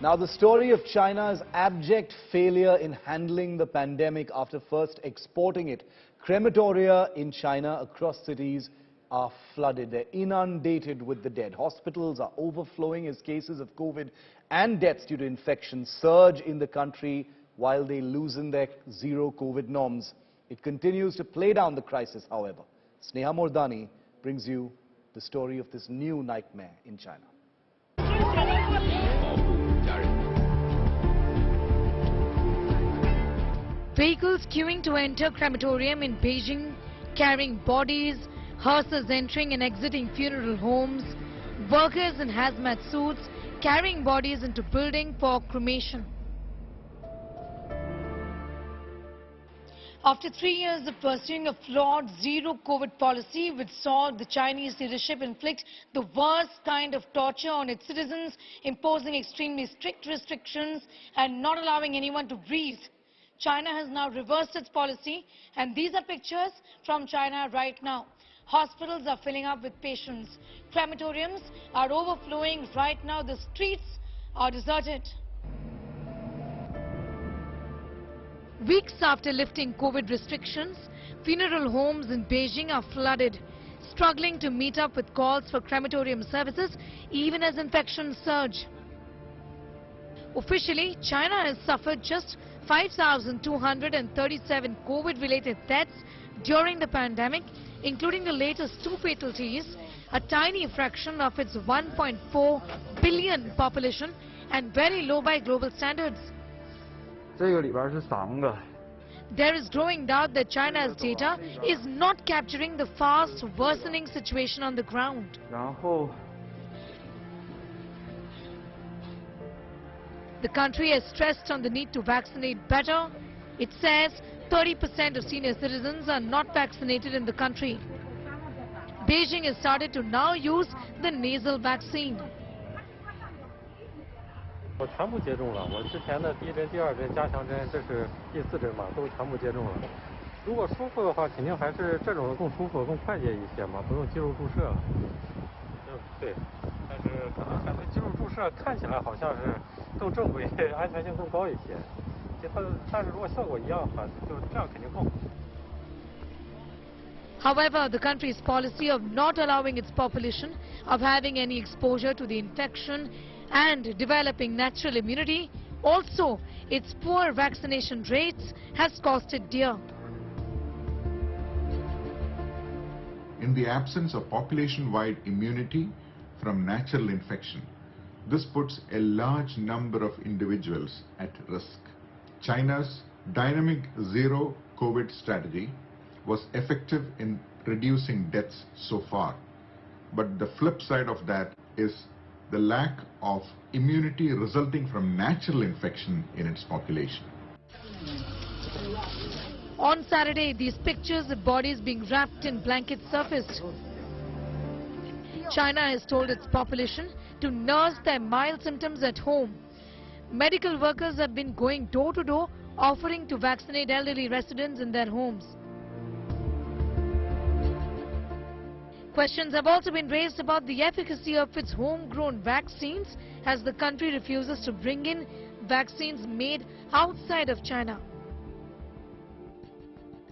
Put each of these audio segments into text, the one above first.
Now, the story of China's abject failure in handling the pandemic after first exporting it. Crematoria in China across cities are flooded. They're inundated with the dead. Hospitals are overflowing as cases of COVID and deaths due to infection surge in the country while they loosen their zero COVID norms. It continues to play down the crisis, however. Sneha Mordani brings you the story of this new nightmare in China. Vehicles queuing to enter crematorium in Beijing, carrying bodies, hearses entering and exiting funeral homes, workers in hazmat suits carrying bodies into building for cremation. After 3 years of pursuing a flawed zero-COVID policy which saw the Chinese leadership inflict the worst kind of torture on its citizens, imposing extremely strict restrictions and not allowing anyone to breathe, China has now reversed its policy, and these are pictures from China right now. Hospitals are filling up with patients. Crematoriums are overflowing right now. The streets are deserted. Weeks after lifting COVID restrictions, funeral homes in Beijing are flooded, struggling to meet up with calls for crematorium services even as infections surge. Officially, China has suffered just 5,237 COVID-related deaths during the pandemic, including the latest 2 fatalities, a tiny fraction of its 1.4 billion population and very low by global standards. There is growing doubt that China's data is not capturing the fast worsening situation on the ground. The country has stressed on the need to vaccinate better. It says 30% of senior citizens are not vaccinated in the country. Beijing has started to now use the nasal vaccine. 我全部接种了，我之前的第1针、第2针加强针，这是第4针嘛，都全部接种了。如果舒服的话，肯定还是这种更舒服、更快捷一些嘛，不用肌肉注射。对，但是可能感觉肌肉注射看起来好像是更正规，安全性更高一些。但是如果效果一样的话，就这样肯定更好。 However, the country's policy of not allowing its population of having any exposure to the infection and developing natural immunity, also its poor vaccination rates, has cost it dear. In the absence of population-wide immunity from natural infection, this puts a large number of individuals at risk. China's dynamic zero COVID strategy was effective in reducing deaths so far. But the flip side of that is the lack of immunity resulting from natural infection in its population. On Saturday, these pictures of bodies being wrapped in blankets surfaced. China has told its population to nurse their mild symptoms at home. Medical workers have been going door to door offering to vaccinate elderly residents in their homes. Questions have also been raised about the efficacy of its homegrown vaccines as the country refuses to bring in vaccines made outside of China.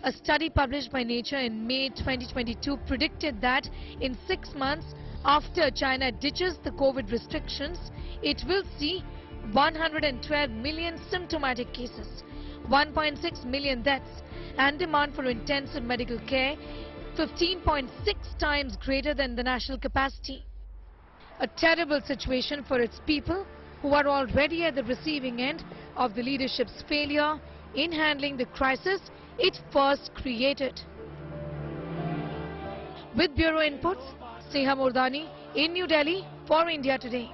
A study published by Nature in May 2022 predicted that in 6 months after China ditches the COVID restrictions, it will see 112 million symptomatic cases, 1.6 million deaths, and demand for intensive medical care 15.6 times greater than the national capacity. A terrible situation for its people who are already at the receiving end of the leadership's failure in handling the crisis it first created. With Bureau Inputs, Sneha Mordani in New Delhi for India Today.